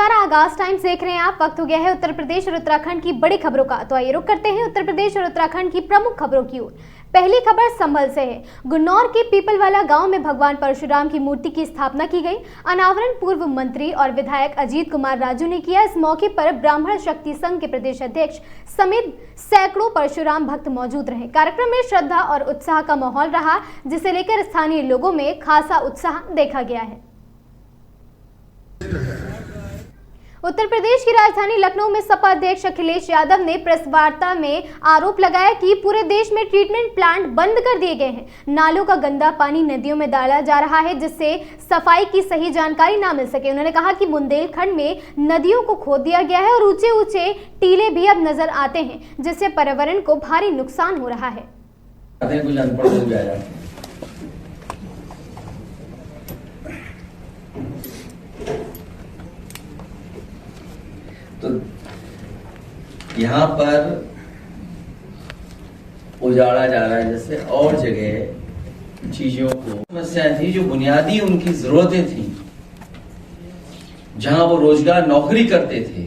नमस्कार, आगाज टाइम्स देख रहे हैं आप। वक्त हो गया है उत्तर प्रदेश और उत्तराखंड की बड़ी खबरों का। तो आइए रुक करते हैं उत्तर प्रदेश और उत्तराखंड की प्रमुख खबरों की ओर। पहली खबर संभल से है। गुन्नौर के पीपलवाला गांव में भगवान परशुराम की मूर्ति की स्थापना की गई। अनावरण पूर्व मंत्री और विधायक अजीत कुमार राजू ने किया। इस मौके पर ब्राह्मण शक्ति संघ के प्रदेश अध्यक्ष समेत सैकड़ों परशुराम भक्त मौजूद रहे। कार्यक्रम में श्रद्धा और उत्साह का माहौल रहा, जिसे लेकर स्थानीय लोगों में खासा उत्साह देखा गया है। उत्तर प्रदेश की राजधानी लखनऊ में सपा अध्यक्ष अखिलेश यादव ने प्रेस वार्ता में आरोप लगाया कि पूरे देश में ट्रीटमेंट प्लांट बंद कर दिए गए हैं। नालों का गंदा पानी नदियों में डाला जा रहा है, जिससे सफाई की सही जानकारी ना मिल सके। उन्होंने कहा कि बुंदेलखंड में नदियों को खोद दिया गया है और ऊंचे ऊंचे टीले भी अब नजर आते हैं, जिससे पर्यावरण को भारी नुकसान हो रहा है। तो यहाँ पर उजाड़ा जा रहा है, जैसे और जगह चीजों को समस्याएं थी जो बुनियादी उनकी जरूरतें थी, जहां वो रोजगार नौकरी करते थे,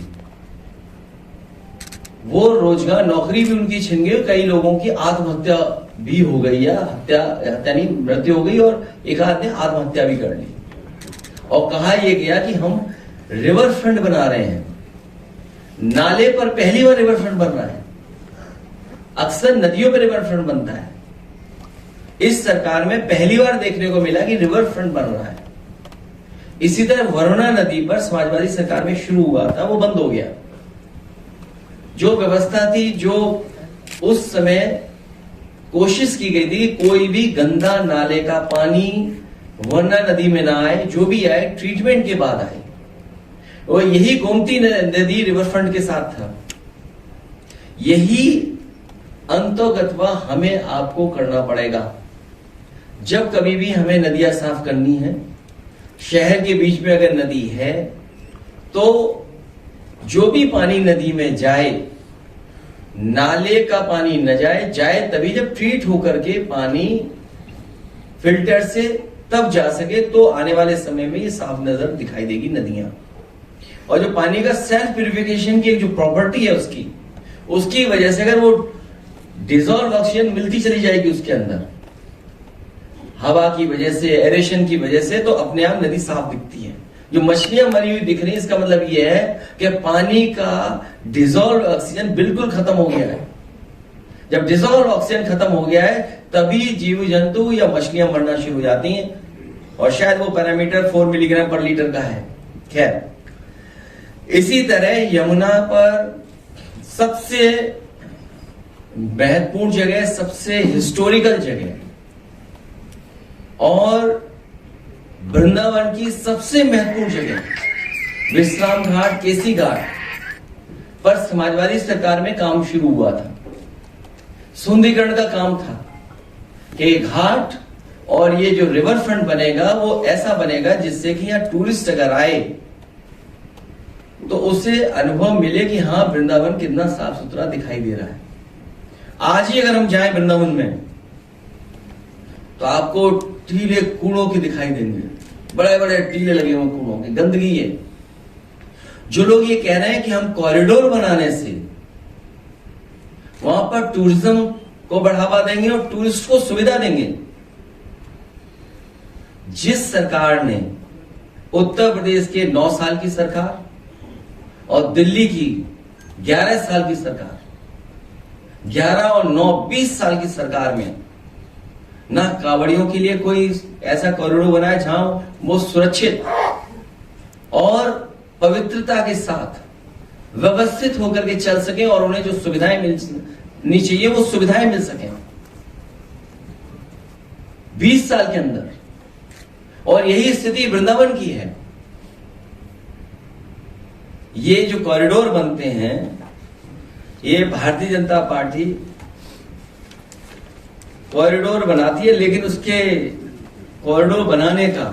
वो रोजगार नौकरी भी उनकी छिन गई। कई लोगों की आत्महत्या भी हो गई या हत्या नहीं, मृत्यु हो गई और एक आदमी ने आत्महत्या भी कर ली। और कहा यह गया कि हम रिवर फ्रंट बना रहे हैं। नाले पर पहली बार रिवर फ्रंट बन रहा है। अक्सर नदियों पर रिवर फ्रंट बनता है। इस सरकार में पहली बार देखने को मिला कि रिवर फ्रंट बन रहा है। इसी तरह वरुणा नदी पर समाजवादी सरकार में शुरू हुआ था, वो बंद हो गया। जो व्यवस्था थी, जो उस समय कोशिश की गई थी कि कोई भी गंदा नाले का पानी वरुणा नदी में ना आए, जो भी आए ट्रीटमेंट के बाद आए। और यही गोमती नदी रिवर फ्रंट के साथ था। यही अंतोगत्वा हमें आपको करना पड़ेगा। जब कभी भी हमें नदियां साफ करनी है, शहर के बीच में अगर नदी है, तो जो भी पानी नदी में जाए, नाले का पानी न जाए तभी जब ट्रीट होकर के पानी फिल्टर से तब जा सके, तो आने वाले समय में ये साफ नजर दिखाई देगी नदियां। और जो पानी का सेल्फ प्यूरिफिकेशन की जो प्रॉपर्टी है उसकी वजह से अगर वो डिजॉल्व ऑक्सीजन मिलती चली जाएगी उसके अंदर, हवा की वजह से, एरेशन की वजह से, तो अपने आप नदी साफ दिखती है। जो मछलियां मरी हुई दिख रही है, इसका मतलब ये है कि पानी का डिजॉल्व ऑक्सीजन बिल्कुल खत्म हो गया है। जब डिजॉल्व ऑक्सीजन खत्म हो गया है, तभी जीव जंतु या मछलियां मरना शुरू हो जाती हैं। और शायद वो पैरामीटर 4 मिलीग्राम पर लीटर का है। खैर, इसी तरह यमुना पर सबसे महत्वपूर्ण जगह, सबसे हिस्टोरिकल जगह और वृंदावन की सबसे महत्वपूर्ण जगह विश्राम घाट, केसी घाट पर समाजवादी सरकार में काम शुरू हुआ था। सुंदरीकरण का काम था कि घाट और ये जो रिवर फ्रंट बनेगा वो ऐसा बनेगा जिससे कि यहां टूरिस्ट अगर आए तो उसे अनुभव मिले कि हाँ, वृंदावन कितना साफ सुथरा दिखाई दे रहा है। आज ही अगर हम जाएं वृंदावन में, तो आपको टीले कूड़ों की दिखाई देंगे। बड़े बड़े टीले लगे हुए कूड़ों के, गंदगी है। जो लोग ये कह रहे हैं कि हम कॉरिडोर बनाने से वहां पर टूरिज्म को बढ़ावा देंगे और टूरिस्ट को सुविधा देंगे, जिस सरकार ने उत्तर प्रदेश के 9 साल की सरकार और दिल्ली की 11 साल की सरकार, 11 और 9 20 साल की सरकार में ना कांवड़ियों के लिए कोई ऐसा कॉरिडोर बनाया जहां वो सुरक्षित और पवित्रता के साथ व्यवस्थित होकर के चल सके और उन्हें जो सुविधाएं मिलनी चाहिए वो सुविधाएं मिल सके 20 साल के अंदर। और यही स्थिति वृंदावन की है। ये जो कॉरिडोर बनते हैं, ये भारतीय जनता पार्टी कॉरिडोर बनाती है, लेकिन उसके कॉरिडोर बनाने का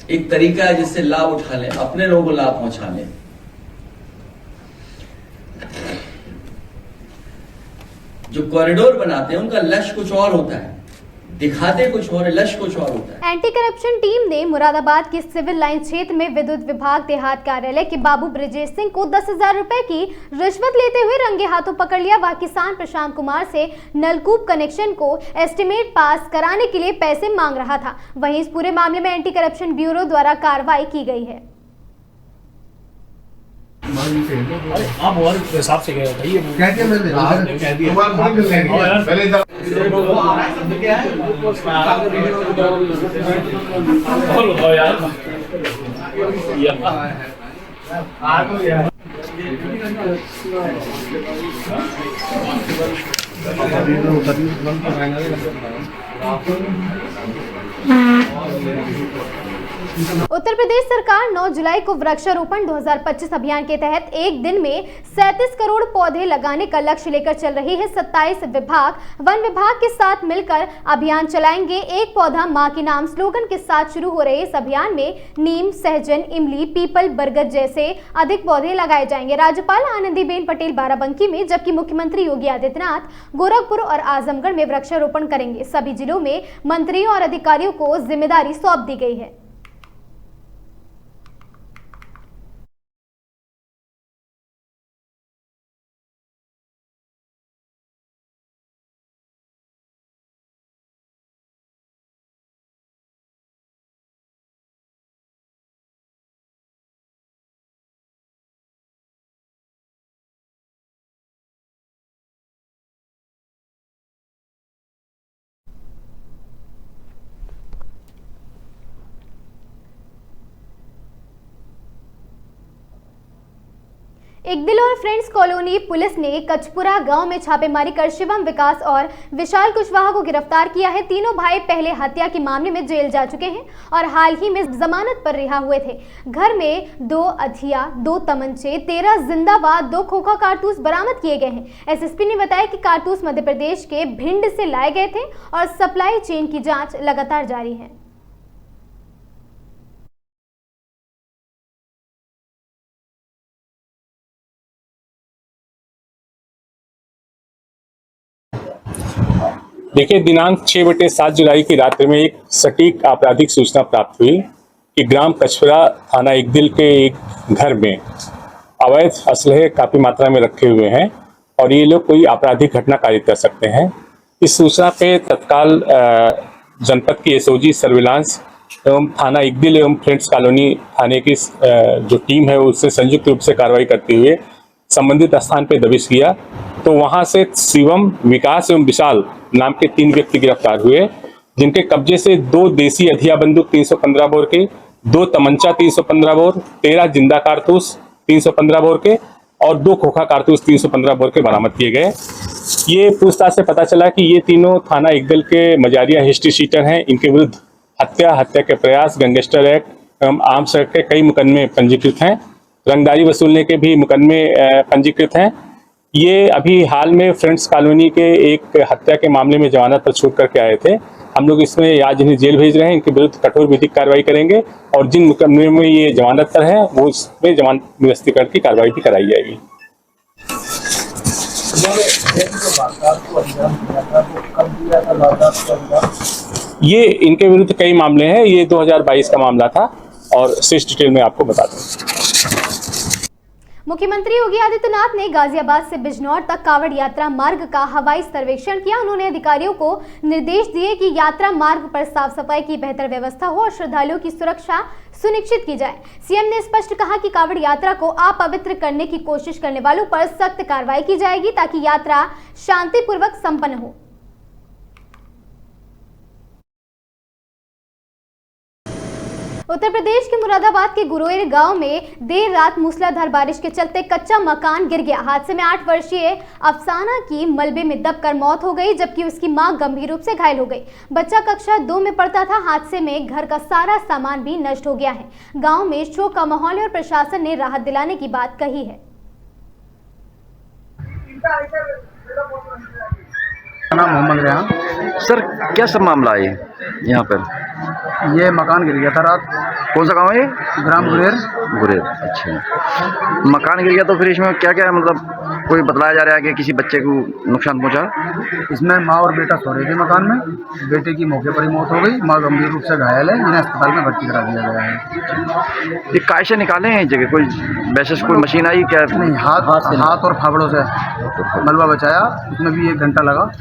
एक तरीका है जिससे लाभ उठा लें, अपने लोगों को लाभ पहुंचा लें। जो कॉरिडोर बनाते हैं उनका लक्ष्य कुछ और होता है। दिखाते कुछ और, लक्ष्य कुछ और होता है। एंटी करप्शन टीम ने मुरादाबाद के सिविल लाइन क्षेत्र में विद्युत विभाग देहात कार्यालय के बाबू ब्रजेश सिंह को 10,000 रुपए की रिश्वत लेते हुए रंगे हाथों पकड़ लिया। वह किसान प्रशांत कुमार से नलकूप कनेक्शन को एस्टीमेट पास कराने के लिए पैसे मांग रहा था। वहीं इस पूरे मामले में एंटी करप्शन ब्यूरो द्वारा कार्रवाई की गई है। आप और हिसाब से गए बताइए क्या मिल रहा है? कह दिया पहले और बताओ यार उत्तर प्रदेश सरकार 9 जुलाई को वृक्षारोपण 2025 अभियान के तहत एक दिन में 37 करोड़ पौधे लगाने का लक्ष्य लेकर चल रही है। 27 विभाग वन विभाग के साथ मिलकर अभियान चलाएंगे। एक पौधा मां के नाम स्लोगन के साथ शुरू हो रहे इस अभियान में नीम, सहजन, इमली, पीपल, बरगद जैसे अधिक पौधे लगाए जाएंगे। राज्यपाल आनंदीबेन पटेल बाराबंकी में, जबकि मुख्यमंत्री योगी आदित्यनाथ गोरखपुर और आजमगढ़ में वृक्षारोपण करेंगे। सभी जिलों में मंत्रियों और अधिकारियों को जिम्मेदारी सौंप दी गई है। इकदिल और फ्रेंड्स कॉलोनी पुलिस ने कचपुरा गांव में छापेमारी कर शिवम, विकास और विशाल कुशवाहा को गिरफ्तार किया है। तीनों भाई पहले हत्या के मामले में जेल जा चुके हैं और हाल ही में जमानत पर रिहा हुए थे। घर में 2 अधिया, 2 तमंचे, 13 जिंदा व 2 खोखा कारतूस बरामद किए गए हैं। एसएसपी ने बताया कि कारतूस मध्य प्रदेश के भिंड से लाए गए थे और सप्लाई चेन की जाँच लगातार जारी है। देखिए, दिनांक 6/7 जुलाई की रात्रि में एक सटीक आपराधिक सूचना प्राप्त हुई कि ग्राम कचपुरा थाना इकदिल के एक घर में अवैध असलहे काफ़ी मात्रा में रखे हुए हैं और ये लोग कोई आपराधिक घटना कारित कर सकते हैं। इस सूचना पे तत्काल जनपद की एसओजी सर्विलांस एवं थाना इकदिल एवं फ्रेंड्स कॉलोनी थाने की जो टीम है उससे संयुक्त रूप से कार्रवाई करते हुए संबंधित स्थान पर दबिश किया तो वहां से शिवम, विकास एवं विशाल नाम के 3 व्यक्ति गिरफ्तार हुए, जिनके कब्जे से 2 देसी अधिया बंदूक 315 बोर के, 2 तमंचा 315 बोर, 13 जिंदा कारतूस 315 बोर के और 2 खोखा कारतूस 315 बोर के बरामद किए गए। ये पूछताछ से पता चला कि ये तीनों थाना इकदिल के मजारिया हिस्ट्री शीटर हैं। इनके विरुद्ध हत्या के प्रयास, गैंगस्टर एक्ट एवं आर्म्स एक्ट के कई मुकदमे पंजीकृत हैं। रंगदारी वसूलने के भी मुकदमे पंजीकृत हैं। ये अभी हाल में फ्रेंड्स कॉलोनी के एक हत्या के मामले में जमानत पर छूट करके आए थे। हम लोग इसमें आज इन्हें जेल भेज रहे हैं। इनके विरुद्ध कठोर विधिक कार्रवाई करेंगे और जिन मुकदमे में ये जमानत पर है वो उसमें जमानत निरस्तीकरण की कार्रवाई भी कराई जाएगी। ये इनके विरुद्ध कई मामले हैं। ये 2022 का मामला था और शेष डिटेल में आपको बता दूं। मुख्यमंत्री योगी आदित्यनाथ ने गाजियाबाद से बिजनौर तक कावड़ यात्रा मार्ग का हवाई सर्वेक्षण किया। उन्होंने अधिकारियों को निर्देश दिए कि यात्रा मार्ग पर साफ सफाई की बेहतर व्यवस्था हो और श्रद्धालुओं की सुरक्षा सुनिश्चित की जाए। सीएम ने स्पष्ट कहा कि कावड़ यात्रा को अपवित्र करने की कोशिश करने वालों पर सख्त कार्रवाई की जाएगी ताकि यात्रा शांतिपूर्वक संपन्न हो। उत्तर प्रदेश के मुरादाबाद के गुरोएर गांव में देर रात मूसलाधार बारिश के चलते कच्चा मकान गिर गया। हादसे में 8 वर्षीय अफसाना की मलबे में दबकर मौत हो गई, जबकि उसकी मां गंभीर रूप से घायल हो गई। बच्चा कक्षा 2 में पढ़ता था। हादसे में घर का सारा सामान भी नष्ट हो गया है। गांव में शोक का माहौल है और प्रशासन ने राहत दिलाने की बात कही है। नाम मोहम्मद रेहान। सर, क्या सब मामला है यहाँ पर? ये मकान गिर गया था रात। कौन सा गांव है ये? ग्राम गुरेर। गुरेर, अच्छा। मकान गिर गया तो फिर इसमें क्या क्या मतलब कोई बतलाया जा रहा है कि किसी बच्चे को नुकसान पहुंचा। इसमें माँ और बेटा सो रहे थे मकान में। बेटे की मौके पर ही मौत हो गई, माँ गंभीर रूप से घायल है, इन्हें अस्पताल में भर्ती करा दिया गया है। ये कैसे निकाले हैं इस जगह, कोई वैसे कोई मशीन आई क्या? नहीं, हाथ और फावड़ों से मलबा बचाया, उसमें भी 1 घंटा लगा।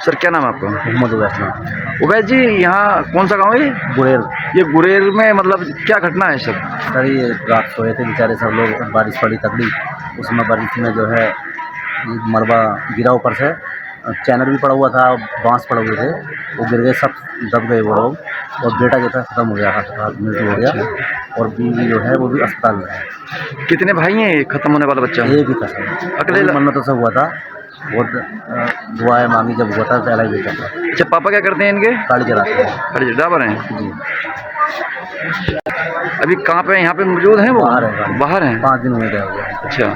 सर क्या नाम है आपका? मोहम्मद उवैस। उवैस जी, यहाँ कौन सा गांव है? गुरेर। ये गुरेर में मतलब क्या घटना है सर? सर ये रात सोए थे बेचारे सब लोग, बारिश पड़ी तगड़ी, उसमें बारिश में जो है ये मलबा गिरा ऊपर से, चैनल भी पड़ा हुआ था, बांस पड़े हुए थे, वो गिर गए, सब दब गए वो लोग। और बेटा जो था खत्म हो गया, मृत्यु हो गया। और बीवी जो है वो भी अस्पताल में है। कितने भाई हैं ये खत्म होने वाला बच्चा? एक ही था सर, अकेले? मन्नतों से हुआ था, बहुत दुआएं मांगी जब हुआ था, पहला ही बेटा था। अच्छा, पापा क्या करते हैं इनके? गाड़ी चलाते हैं। अरे ड्राइवर हैं जी। अभी कहाँ पे, यहाँ पे मौजूद हैं वो? बाहर है गाड़ी। बाहर हैं। 5 दिन हुए गए हुए हैं। अच्छा,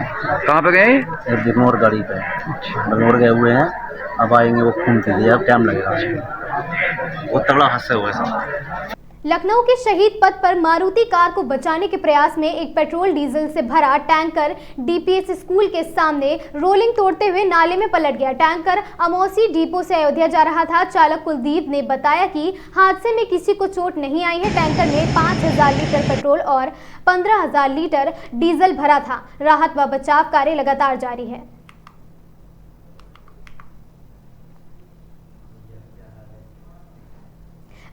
कहाँ पे गए? एक बिगनौर गाड़ी पे, बिगनौर गए हुए हैं, अब आएंगे वो खून के लिए, अब टाइम लगेगा। बहुत तगड़ा हादसा हुआ है सर। लखनऊ के शहीद पथ पर मारुति कार को बचाने के प्रयास में एक पेट्रोल डीजल से भरा टैंकर डीपीएस स्कूल के सामने रोलिंग तोड़ते हुए नाले में पलट गया। टैंकर अमौसी डिपो से अयोध्या जा रहा था। चालक कुलदीप ने बताया कि हादसे में किसी को चोट नहीं आई है। टैंकर में 5000 लीटर पेट्रोल और 15000 लीटर डीजल भरा था। राहत व बचाव कार्य लगातार जारी है।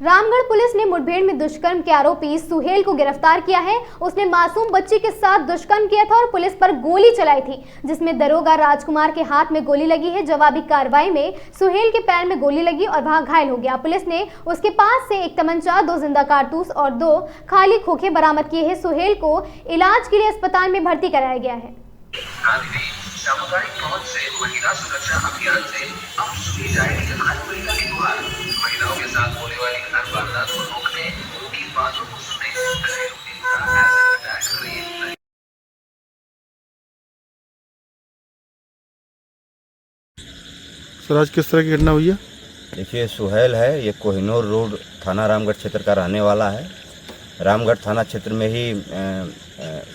रामगढ़ पुलिस ने मुठभेड़ में दुष्कर्म के आरोपी सुहेल को गिरफ्तार किया है। उसने मासूम बच्ची के साथ दुष्कर्म किया था और पुलिस पर गोली चलाई थी, जिसमें दरोगा राजकुमार के हाथ में गोली लगी है। जवाबी कार्रवाई में सुहेल के पैर में गोली लगी और वहां घायल हो गया। पुलिस ने उसके पास से एक तमंचा, 2 जिंदा कारतूस और 2 खाली खोखे बरामद किए हैं। सुहेल को इलाज के लिए अस्पताल में भर्ती कराया गया है। सामुदायिक पहुंच से महिला सुरक्षा अभियान से अब सुनी जाएगी हर महिला की गुहार। महिलाओं के साथ होने वाली हर वारदात को रोकने, उनकी बातों को सुनने, सर आज किस तरह की घटना हुई है? देखिए, सुहेल है, ये कोहिनूर रोड थाना रामगढ़ क्षेत्र का रहने वाला है। रामगढ़ थाना क्षेत्र में ही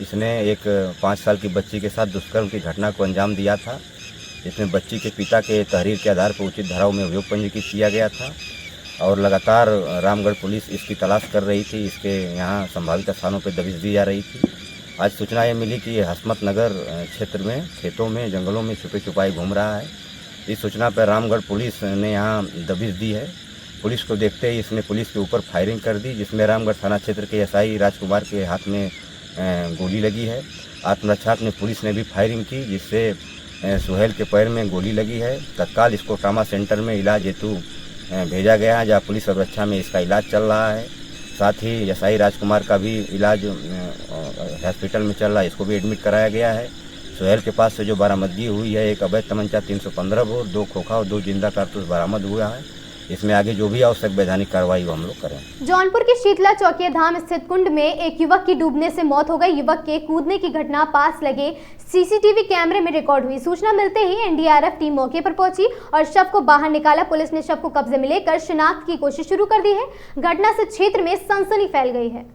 इसने एक 5 साल की बच्ची के साथ दुष्कर्म की घटना को अंजाम दिया था, जिसमें बच्ची के पिता के तहरीर के आधार पर उचित धाराओं में अभियोग पंजीकृत किया गया था और लगातार रामगढ़ पुलिस इसकी तलाश कर रही थी। इसके यहाँ संभावित स्थानों पर दबिश दी जा रही थी। आज सूचना ये मिली कि ये हसमत नगर क्षेत्र में खेतों में जंगलों में छुपे छुपाई घूम रहा है। इस सूचना पर रामगढ़ पुलिस ने यहाँ दबिश दी है। पुलिस को देखते ही इसने पुलिस के ऊपर फायरिंग कर दी, जिसमें रामगढ़ थाना क्षेत्र के एसआई राजकुमार के हाथ में गोली लगी है। आत्मरक्षात्मक में पुलिस ने भी फायरिंग की, जिससे सुहेल के पैर में गोली लगी है। तत्काल इसको ट्रामा सेंटर में इलाज हेतु भेजा गया है, जहाँ पुलिस सुरक्षा में इसका इलाज चल रहा है। साथ ही एसआई राजकुमार का भी इलाज हॉस्पिटल में चल रहा है, इसको भी एडमिट कराया गया है। सुहेल के पास से जो बरामदगी हुई है, एक अवैध तमंचा 315 बोर, 2 खोखा और 2 जिंदा कारतूस बरामद हुआ है। इसमें आगे जो भी आवश्यक वैधानिक कार्रवाई वो हम लोग करें। जौनपुर के शीतला चौकिया धाम स्थित कुंड में एक युवक की डूबने से मौत हो गई। युवक के कूदने की घटना पास लगे सीसीटीवी कैमरे में रिकॉर्ड हुई। सूचना मिलते ही एनडीआरएफ टीम मौके पर पहुंची और शव को बाहर निकाला। पुलिस ने शव को कब्जे में लेकर शिनाख्त की कोशिश शुरू कर दी है। घटना से क्षेत्र में सनसनी फैल गई है।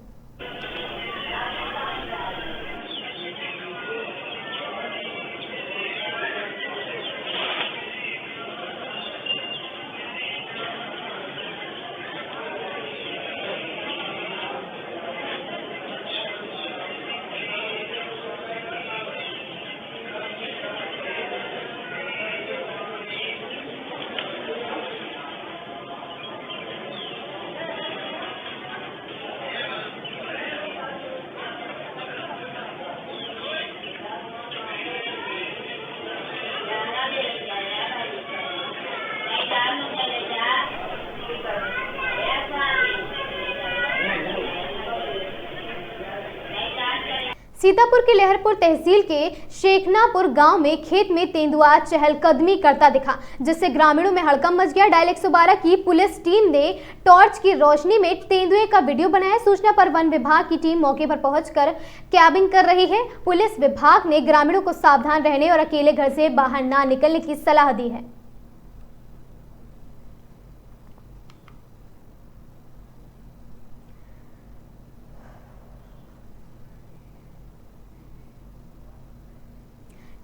सीतापुर के लहरपुर तहसील के शेखनापुर गांव में खेत में तेंदुआ चहलकदमी करता दिखा, जिससे ग्रामीणों में हड़कंप मच गया। डायल 112 की पुलिस टीम ने टॉर्च की रोशनी में तेंदुए का वीडियो बनाया। सूचना पर वन विभाग की टीम मौके पर पहुंचकर कैबिंग कर रही है। पुलिस विभाग ने ग्रामीणों को सावधान रहने और अकेले घर से बाहर ना निकलने की सलाह दी है।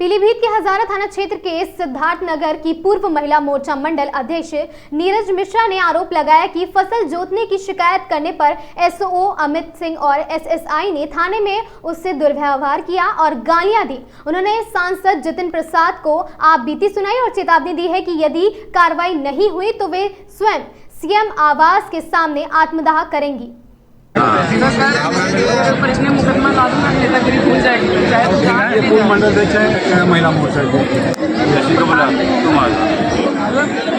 पीलीभीत के हजारा थाना क्षेत्र के सिद्धार्थ नगर की पूर्व महिला मोर्चा मंडल अध्यक्ष नीरज मिश्रा ने आरोप लगाया कि फसल जोतने की शिकायत करने पर एसओ अमित सिंह और एसएसआई ने थाने में उससे दुर्व्यवहार किया और गालियां दी। उन्होंने सांसद जितिन प्रसाद को आपबीती सुनाई और चेतावनी दी है कि यदि कार्रवाई नहीं हुई तो वे स्वयं सीएम आवास के सामने आत्मदाह करेंगी। मुकदमा लादूंगा, नेतागिरी भूल जाएगी, चाहे तो जहाँ ये पूर्व मंडल अध्यक्ष है महिला मोर्चा के। ये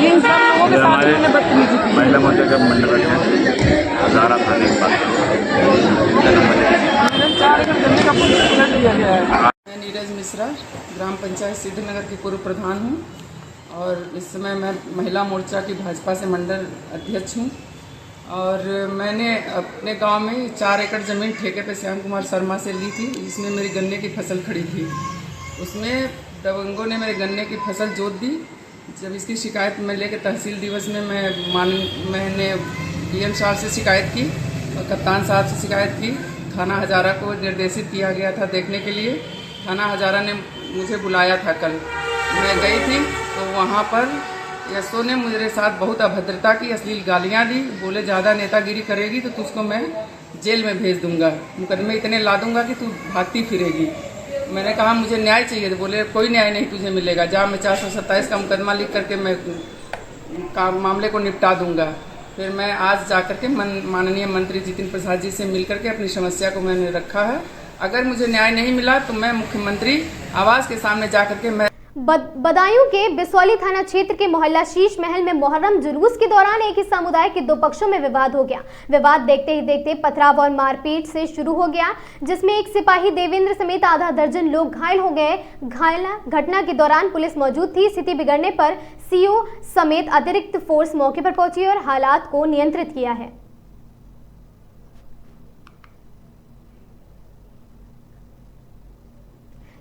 इन सब लोगों के साथ उन्होंने बदतमीजी की। महिला मोर्चा का मंडल अध्यक्ष हजारा थाने के पास 4 एकड़ जमीन का पूरा उलट दिया गया है। मैं नीरज मिश्रा ग्राम पंचायत सिद्धनगर की पूर्व प्रधान हूँ और इस समय मैं महिला मोर्चा की भाजपा से मंडल अध्यक्ष हूँ। और मैंने अपने गांव में 4 एकड़ ज़मीन ठेके पे श्याम कुमार शर्मा से ली थी, जिसमें मेरी गन्ने की फसल खड़ी थी। उसमें दबंगों ने मेरे गन्ने की फसल जोत दी। जब इसकी शिकायत मैं लेकर तहसील दिवस में मैंने डीएम साहब से शिकायत की और कप्तान साहब से शिकायत की। थाना हजारा को निर्देशित किया गया था देखने के लिए। थाना हजारा ने मुझे बुलाया था कल, मैं गई थी तो वहाँ पर एसओ ने मेरे साथ बहुत अभद्रता की, अश्लील गालियाँ दी। बोले ज़्यादा नेतागिरी करेगी तो तुझको मैं जेल में भेज दूंगा, मुकदमे इतने ला दूंगा कि तू भागती फिरेगी। मैंने कहा मुझे न्याय चाहिए, तो बोले कोई न्याय नहीं तुझे मिलेगा, जा मैं 427 का मुकदमा लिख करके मैं मामले को निपटा दूंगा। फिर मैं आज जा करके माननीय मंत्री जितिन प्रसाद जी से मिल करके अपनी समस्या को मैंने रखा है। अगर मुझे न्याय नहीं मिला तो मैं मुख्यमंत्री आवास के सामने जा करके मैं बदायूं के बिसौली थाना क्षेत्र के मोहल्ला शीश महल में मुहर्रम जुलूस के दौरान एक ही समुदाय के 2 पक्षों में विवाद हो गया। विवाद देखते ही देखते पथराव और मारपीट से शुरू हो गया, जिसमें एक सिपाही देवेंद्र समेत आधा दर्जन लोग घायल हो गए। घटना के दौरान पुलिस मौजूद थी। स्थिति बिगड़ने पर सीओ समेत अतिरिक्त फोर्स मौके पर पहुंची और हालात को नियंत्रित किया है।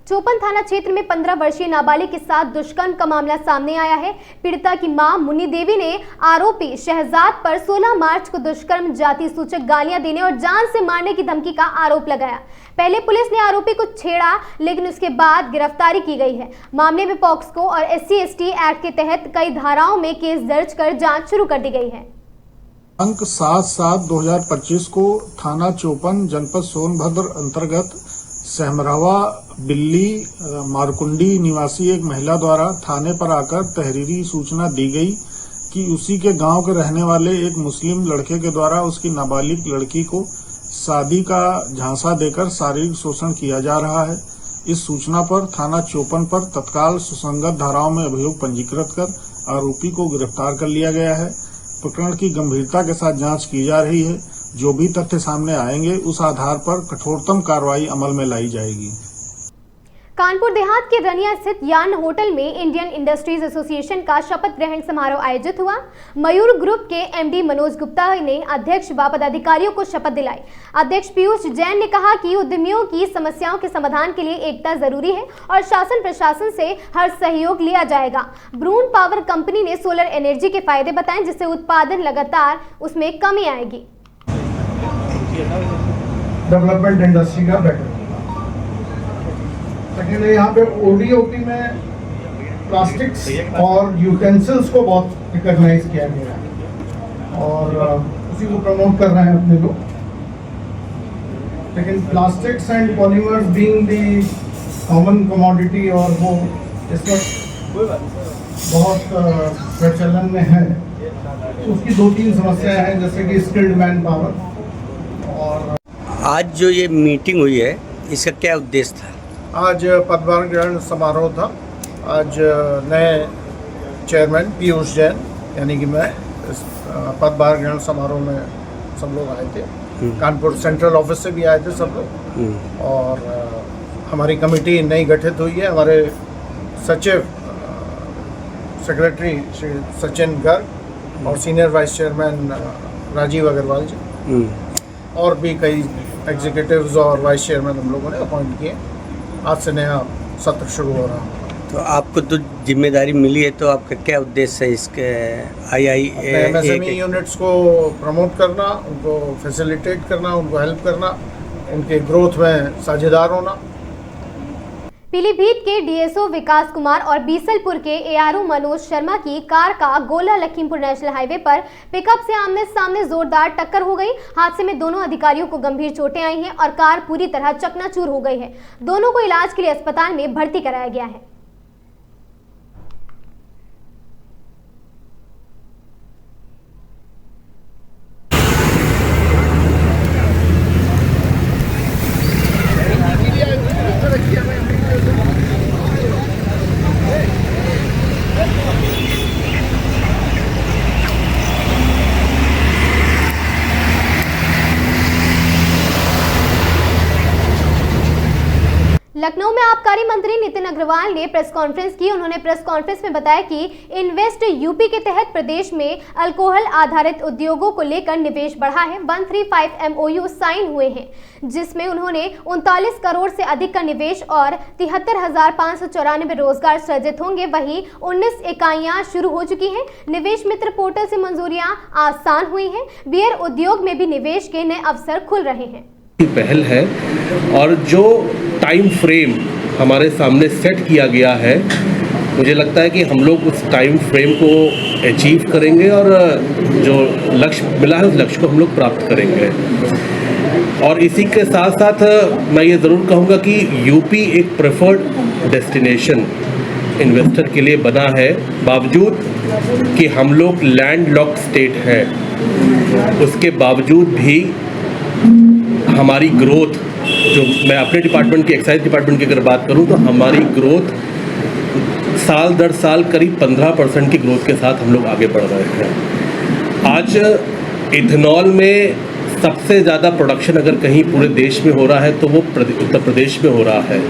चौपन थाना क्षेत्र में 15 वर्षीय नाबालिग के साथ दुष्कर्म का मामला सामने आया है। पीड़िता की मां मुन्नी देवी ने आरोपी शहजाद पर 16 मार्च को दुष्कर्म, जाति सूचक गालियां देने और जान से मारने की धमकी का आरोप लगाया। पहले पुलिस ने आरोपी को छेड़ा, लेकिन उसके बाद गिरफ्तारी की गई है। मामले में पॉक्सो और SC/ST एक्ट के तहत कई धाराओं में केस दर्ज कर जाँच शुरू कर दी गई है। अंक 7/7/2025 को थाना चौपन जनपद सोनभद्र अंतर्गत सहमरावा बिल्ली मारकुंडी निवासी एक महिला द्वारा थाने पर आकर तहरीरी सूचना दी गई कि उसी के गांव के रहने वाले एक मुस्लिम लड़के के द्वारा उसकी नाबालिग लड़की को शादी का झांसा देकर शारीरिक शोषण किया जा रहा है। इस सूचना पर थाना चौपन पर तत्काल सुसंगत धाराओं में अभियोग पंजीकृत कर आरोपी को गिरफ्तार कर लिया गया है। प्रकरण की गंभीरता के साथ जांच की जा रही है। जो भी तथ्य सामने आएंगे उस आधार पर कठोरतम कार्रवाई अमल में लाई जाएगी। कानपुर देहात के रनिया स्थित यान होटल में इंडियन इंडस्ट्रीज एसोसिएशन का शपथ ग्रहण समारोह आयोजित हुआ। मयूर ग्रुप के MD मनोज गुप्ता ने अध्यक्ष व पदाधिकारियों को शपथ दिलाई। अध्यक्ष पीयूष जैन ने कहा कि उद्यमियों की समस्याओं के समाधान के लिए एकता जरूरी है और शासन प्रशासन से हर सहयोग लिया जाएगा। ब्रून पावर कंपनी ने सोलर एनर्जी के फायदे बताए, जिससे उत्पादन लगातार उसमें कमी आएगी। डेवलपमेंट इंडस्ट्री का बेटर। सेकेंड यहाँ पे ODOP में प्लास्टिक्स और यूटेंसिल्स को बहुत रिकॉग्नाइज किया गया है और उसी को प्रमोट कर रहे हैं अपने लोग। लेकिन plastics and polymers being the common commodity और वो इस वक्त बहुत प्रचलन में है, तो उसकी 2-3 समस्याएं हैं, जैसे कि स्किल्ड मैन पावर। और आज जो ये मीटिंग हुई है, इसका क्या उद्देश्य था? आज पदभार ग्रहण समारोह था। आज नए चेयरमैन पीयूष जैन यानी कि मैं इस पदभार ग्रहण समारोह में सब लोग आए थे। कानपुर सेंट्रल ऑफिस से भी आए थे सब लोग। और हमारी कमेटी नई गठित हुई है। हमारे सचिव सेक्रेटरी श्री सचिन गर्ग और senior vice chairman Rajeev Agarwal ji और भी कई एग्जीक्यूटिव्स और वाइस चेयरमैन हम लोगों ने अपॉइंट किए। आज से नया सत्र शुरू हो रहा है। तो आपको तो जिम्मेदारी मिली है, तो आपका क्या उद्देश्य है इसके? MSME यूनिट्स को प्रमोट करना, उनको फैसिलिटेट करना, उनको हेल्प करना, उनके ग्रोथ में साझेदार होना। पीलीभीत के डीएसओ विकास कुमार और बीसलपुर के एआरओ मनोज शर्मा की कार का गोला लखीमपुर नेशनल हाईवे पर पिकअप से आमने सामने जोरदार टक्कर हो गई। हादसे में दोनों अधिकारियों को गंभीर चोटें आई हैं और कार पूरी तरह चकनाचूर हो गई है। दोनों को इलाज के लिए अस्पताल में भर्ती कराया गया है। लखनऊ में आबकारी मंत्री नितिन अग्रवाल ने प्रेस कॉन्फ्रेंस की। उन्होंने प्रेस कॉन्फ्रेंस में बताया कि इन्वेस्ट यूपी के तहत प्रदेश में अल्कोहल आधारित उद्योगों को लेकर निवेश बढ़ा है। 135 MOU साइन हुए हैं, जिसमें उन्होंने 39 करोड़ से अधिक का निवेश और 73,594 रोजगार सृजित होंगे। वहीं 19 इकाइयां शुरू हो चुकी हैं। निवेश मित्र पोर्टल से मंजूरियां आसान हुई हैं। बियर उद्योग में भी निवेश के नए अवसर खुल रहे हैं। पहल है और जो टाइम फ्रेम हमारे सामने सेट किया गया है, मुझे लगता है कि हम लोग उस टाइम फ्रेम को अचीव करेंगे और जो लक्ष्य मिला है उस लक्ष्य को हम लोग प्राप्त करेंगे। और इसी के साथ साथ मैं ये ज़रूर कहूँगा कि यूपी एक प्रेफर्ड डेस्टिनेशन इन्वेस्टर के लिए बना है। बावजूद कि हम लोग लैंडलॉक्ड स्टेट है, उसके बावजूद भी हमारी ग्रोथ, जो मैं अपने डिपार्टमेंट की एक्साइज डिपार्टमेंट की अगर बात करूं तो हमारी ग्रोथ साल दर साल करीब 15% की ग्रोथ के साथ हम लोग आगे बढ़ रहे हैं। आज इथेनॉल में सबसे ज़्यादा प्रोडक्शन अगर कहीं पूरे देश में हो रहा है तो वो उत्तर प्रदेश में हो रहा है।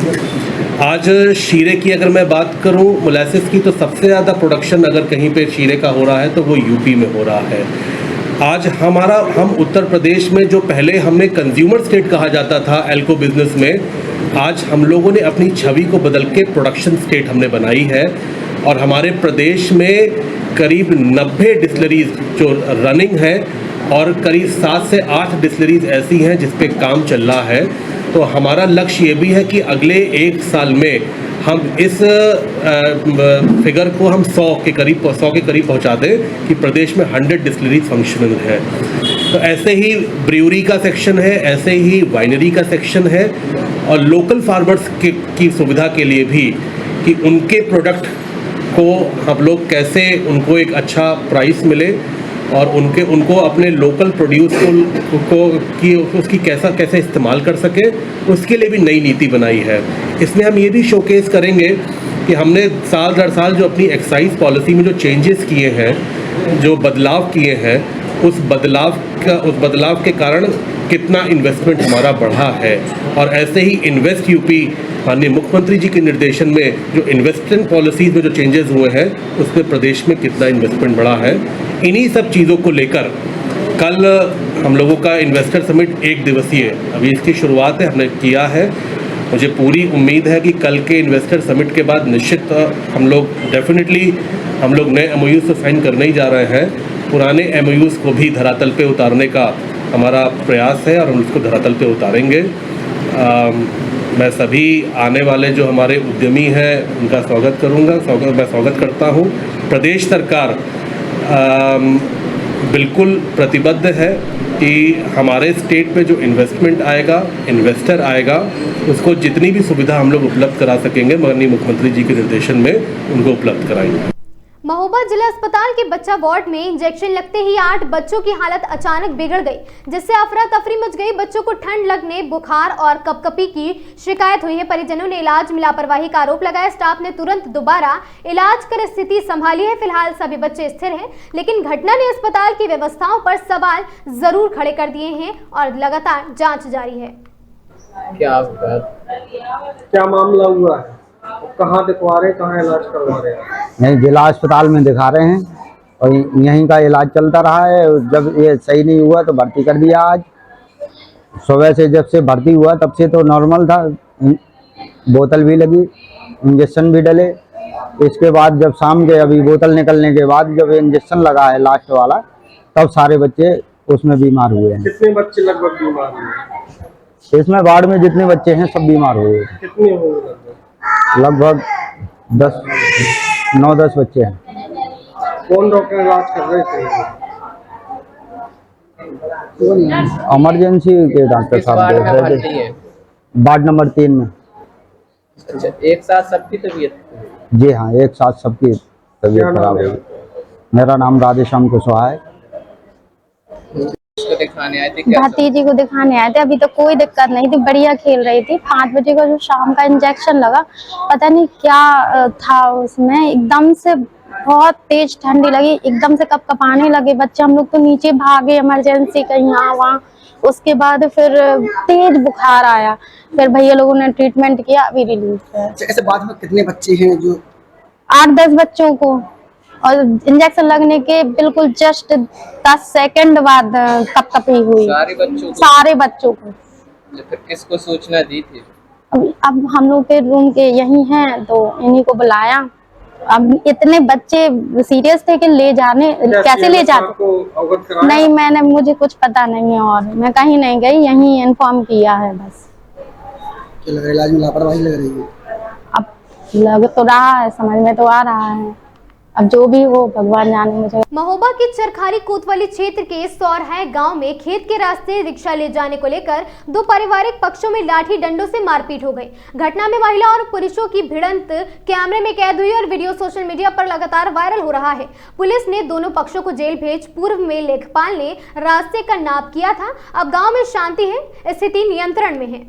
आज शीरे की अगर मैं बात करूं, मोलासिस की, तो सबसे ज़्यादा प्रोडक्शन अगर कहीं पे शीरे का हो रहा है तो वो यूपी में हो रहा है। आज हम उत्तर प्रदेश में जो पहले हमें कंज्यूमर स्टेट कहा जाता था एल्को बिजनेस में, आज हम लोगों ने अपनी छवि को बदल के प्रोडक्शन स्टेट हमने बनाई है। और हमारे प्रदेश में करीब 90 डिस्टिलरीज जो रनिंग है और करीब 7 से 8 डिस्टिलरीज ऐसी हैं जिस पे काम चल रहा है। तो हमारा लक्ष्य ये भी है कि अगले 1 साल में हम इस फिगर को हम 100 के करीब पहुंचा दें कि प्रदेश में 100 डिस्टिलरीज फंक्शनल है। तो ऐसे ही ब्रूअरी का सेक्शन है, ऐसे ही वाइनरी का सेक्शन है और लोकल फार्मर्स की सुविधा के लिए भी कि उनके प्रोडक्ट को हम लोग कैसे उनको एक अच्छा प्राइस मिले और उनको अपने लोकल प्रोड्यूस उसकी कैसे इस्तेमाल कर सके, उसके लिए भी नई नीति बनाई है। इसमें हम ये भी शोकेस करेंगे कि हमने साल दर साल जो अपनी एक्साइज पॉलिसी में जो चेंजेस किए हैं, जो बदलाव किए हैं, उस बदलाव के कारण कितना इन्वेस्टमेंट हमारा बढ़ा है। और ऐसे ही इन्वेस्ट यूपी माननीय मुख्यमंत्री जी के निर्देशन में जो इन्वेस्टमेंट पॉलिसीज में जो चेंजेस हुए हैं, उसमें प्रदेश में कितना इन्वेस्टमेंट बढ़ा है। इन्हीं सब चीज़ों को लेकर कल हम लोगों का इन्वेस्टर समिट 1 दिवसीय अभी इसकी शुरुआत है, हमने किया है। मुझे पूरी उम्मीद है कि कल के इन्वेस्टर समिट के बाद निश्चित हम लोग नए MOUs तो साइन करने ही जा रहे हैं। पुराने MOUs को भी धरातल पे उतारने का हमारा प्रयास है और हम उसको धरातल पे उतारेंगे। मैं सभी आने वाले जो हमारे उद्यमी हैं उनका स्वागत करूंगा, मैं स्वागत करता हूं। प्रदेश सरकार बिल्कुल प्रतिबद्ध है कि हमारे स्टेट में जो इन्वेस्टमेंट आएगा, इन्वेस्टर आएगा, उसको जितनी भी सुविधा हम लोग उपलब्ध करा सकेंगे माननीय मुख्यमंत्री जी के निर्देशन में उनको उपलब्ध कराएंगे। महोबा जिला अस्पताल के बच्चा वार्ड में इंजेक्शन लगते ही 8 बच्चों की हालत अचानक बिगड़ गई, जिससे अफरा तफरी मच गई। बच्चों को ठंड लगने, बुखार और कपकपी की शिकायत हुई है। परिजनों ने इलाज में लापरवाही का आरोप लगाया। स्टाफ ने तुरंत दोबारा इलाज कर स्थिति संभाली है। फिलहाल सभी बच्चे स्थिर हैं, लेकिन घटना ने अस्पताल की व्यवस्थाओं पर सवाल जरूर खड़े कर दिए हैं और लगातार जाँच जारी है। क्या मामला हुआ है? कहाँ दिखवा रहे हैं, कहाँ इलाज करवा रहे हैं? नहीं, जिला अस्पताल में दिखा रहे हैं और यहीं का इलाज चलता रहा है। जब ये सही नहीं हुआ तो भर्ती कर दिया। आज सुबह से जब से भर्ती हुआ तब से तो नॉर्मल था, बोतल भी लगी, इंजेक्शन भी डले। इसके बाद जब शाम के अभी बोतल निकलने के बाद जब इंजेक्शन लगा है लास्ट वाला, तब सारे बच्चे उसमें बीमार हुए हैं। कितने बच्चे लगभग बीमार हुए? इसमें वार्ड में जितने बच्चे हैं सब बीमार हुए। कितने हुए? लगभग 9-10 बच्चे हैं। कौन डॉक्टर इलाज कर रहे थे? इमरजेंसी के डॉक्टर साहब देख रहे थे, वार्ड नंबर 3 में। अच्छा, एक साथ सबकी तबीयत? जी हाँ, एक साथ सबकी तबीयत खराब हो गई। मेरा नाम राधेश्याम कुशवाहा है। दिखाने आए थे? भतीजी को दिखाने आए थे। अभी तो कोई दिक्कत नहीं थी, बढ़िया खेल रही थी। 5 बजे का जो शाम का इंजेक्शन लगा, पता नहीं क्या था उसमें, एकदम से बहुत तेज ठंडी लगी, एकदम से कपकपाने लगे बच्चे। हम लोग तो नीचे भागे इमरजेंसी कहीं यहाँ वहाँ। उसके बाद फिर तेज बुखार आया, फिर भैया लोगों ने ट्रीटमेंट किया, अभी रिलीफ है। ऐसे बाद में कितने बच्चे हैं जो? 8-10 बच्चों को, और इंजेक्शन लगने के बिल्कुल जस्ट 10 सेकंड बाद कपकपी हुई। सारे बच्चों को। फिर किसको सूचना दी थी? अब हम लोग के रूम के यही हैं, तो इन्हीं को बुलाया। अब इतने बच्चे सीरियस थे कि ले जाने, कैसे ले जाते? नहीं, मुझे कुछ पता नहीं है और मैं कहीं नहीं गई, यहीं इन्फॉर्म किया है बस। इलाज में लापरवाही लग रही है? अब लग तो रहा है, समझ में तो आ रहा है, अब जो भी हो भगवान जाने। मुझे महोबा के चरखारी कोतवाली क्षेत्र के सौरहाय गांव में खेत के रास्ते रिक्शा ले जाने को लेकर 2 पारिवारिक पक्षों में लाठी डंडों से मारपीट हो गई। घटना में महिला और पुरुषों की भिड़ंत कैमरे में कैद हुई और वीडियो सोशल मीडिया पर लगातार वायरल हो रहा है। पुलिस ने दोनों पक्षों को जेल भेज पूर्व में लेखपाल ने रास्ते का नाप किया था। अब गाँव में शांति है, स्थिति नियंत्रण में है।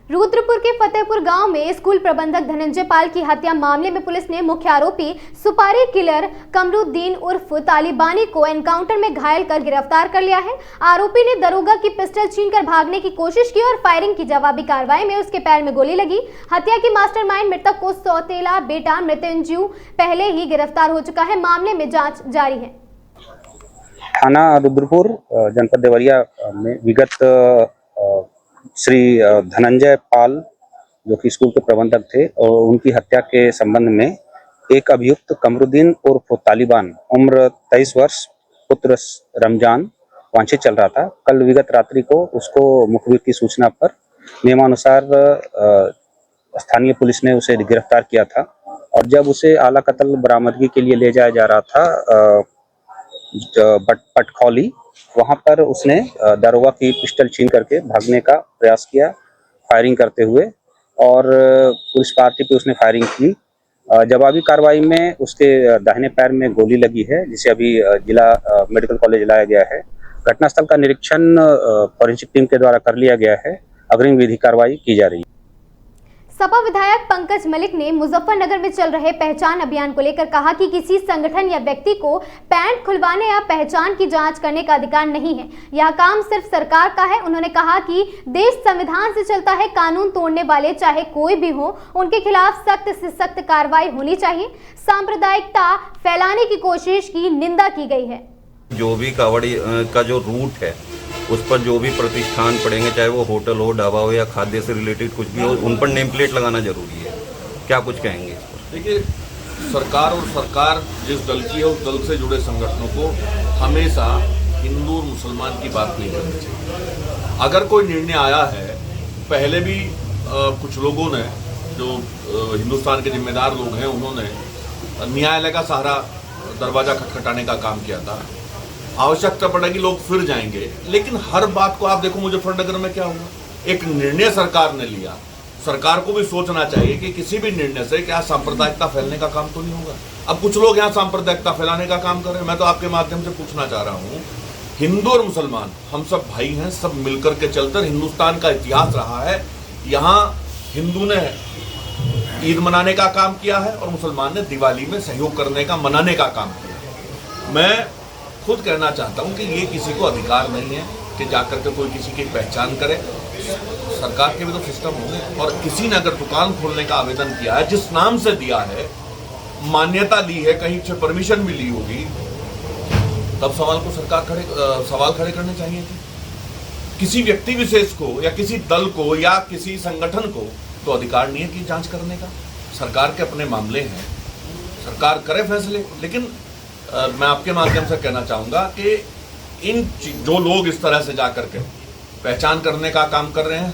रुद्रपुर के फतेहपुर गांव में स्कूल प्रबंधक धनंजय पाल की हत्या मामले में पुलिस ने मुख्य आरोपी सुपारी किलर कमरुद्दीन उर्फ तालिबानी को एनकाउंटर में घायल कर गिरफ्तार कर लिया है। आरोपी ने दरोगा की पिस्टल छीनकर भागने की कोशिश की और फायरिंग की जवाबी कार्रवाई में उसके पैर में गोली लगी। हत्या की मास्टरमाइंड मृतक को सौतेला बेटा मृत्युंजय पहले ही गिरफ्तार हो चुका है। मामले में जाँच जारी है। थाना रुद्रपुर जनपद देवरिया में विगत श्री धनंजय पाल जो कि स्कूल के प्रबंधक थे और उनकी हत्या के संबंध में एक अभियुक्त कमरुद्दीन उर्फ तालिबान उम्र 23 वर्ष पुत्र रमजान वांछित चल रहा था। कल विगत रात्रि को उसको मुखबिर की सूचना पर नियमानुसार स्थानीय पुलिस ने उसे गिरफ्तार किया था और जब उसे आला कत्ल बरामदगी के लिए ले जाया जा रहा था पटखौली, वहां पर उसने दरोगा की पिस्टल छीन करके भागने का प्रयास किया फायरिंग करते हुए और पुलिस पार्टी पे उसने फायरिंग की। जवाबी कार्रवाई में उसके दाहिने पैर में गोली लगी है जिसे अभी जिला मेडिकल कॉलेज लाया गया है। घटनास्थल का निरीक्षण फॉरेंसिक टीम के द्वारा कर लिया गया है। अग्रिम विधि कार्रवाई की जा रही है। सपा विधायक पंकज मलिक ने मुजफ्फरनगर में चल रहे पहचान अभियान को लेकर कहा कि किसी संगठन या व्यक्ति को पैंट खुलवाने या पहचान की जांच करने का अधिकार नहीं है, यह काम सिर्फ सरकार का है। उन्होंने कहा कि देश संविधान से चलता है, कानून तोड़ने वाले चाहे कोई भी हो उनके खिलाफ सख्त से सख्त कार्रवाई होनी चाहिए। सांप्रदायिकता फैलाने की कोशिश की निंदा की गई है। जो भी कावड़ी का जो रूट है उस पर जो भी प्रतिष्ठान पड़ेंगे, चाहे वो होटल हो, ढाबा हो या खाद्य से रिलेटेड कुछ भी हो, उन पर नेम प्लेट लगाना जरूरी है। क्या कुछ कहेंगे इस पर? देखिए, सरकार जिस दल की है उस दल से जुड़े संगठनों को हमेशा हिंदू और मुसलमान की बात नहीं करनी चाहिए। अगर कोई निर्णय आया है, पहले भी कुछ लोगों ने जो हिंदुस्तान के जिम्मेदार लोग हैं उन्होंने न्यायालय का सहारा दरवाजा खटखटाने का काम किया था। आवश्यकता पड़ेगी लोग फिर जाएंगे, लेकिन हर बात को आप देखो मुजफ्फरनगर में क्या हुआ। एक निर्णय सरकार ने लिया, सरकार को भी सोचना चाहिए कि किसी भी निर्णय से क्या सांप्रदायिकता फैलने का काम तो नहीं होगा। अब कुछ लोग यहाँ सांप्रदायिकता फैलाने का काम कर रहे हैं। मैं तो आपके माध्यम से पूछना चाह रहा हूँ, हिंदू और मुसलमान हम सब भाई हैं, सब मिलकर के चलकर हिंदुस्तान का इतिहास रहा है। यहाँ हिंदू ने ईद मनाने का काम किया है और मुसलमान ने दिवाली में सहयोग करने का, मनाने का काम किया। मैं खुद कहना चाहता हूं कि ये किसी को अधिकार नहीं है कि जाकर के कोई किसी की पहचान करे। सरकार के भी तो सिस्टम होंगे, और किसी ने अगर दुकान खोलने का आवेदन किया है, जिस नाम से दिया है, मान्यता ली है, कहीं से परमिशन भी ली होगी, तब सवाल खड़े करने चाहिए थे। किसी व्यक्ति विशेष को या किसी दल को या किसी संगठन को तो अधिकार नहीं है कि जांच करने का। सरकार के अपने मामले हैं, सरकार करे फैसले। लेकिन मैं आपके माध्यम से कहना चाहूँगा कि जो लोग इस तरह से जाकर के पहचान करने का काम कर रहे हैं,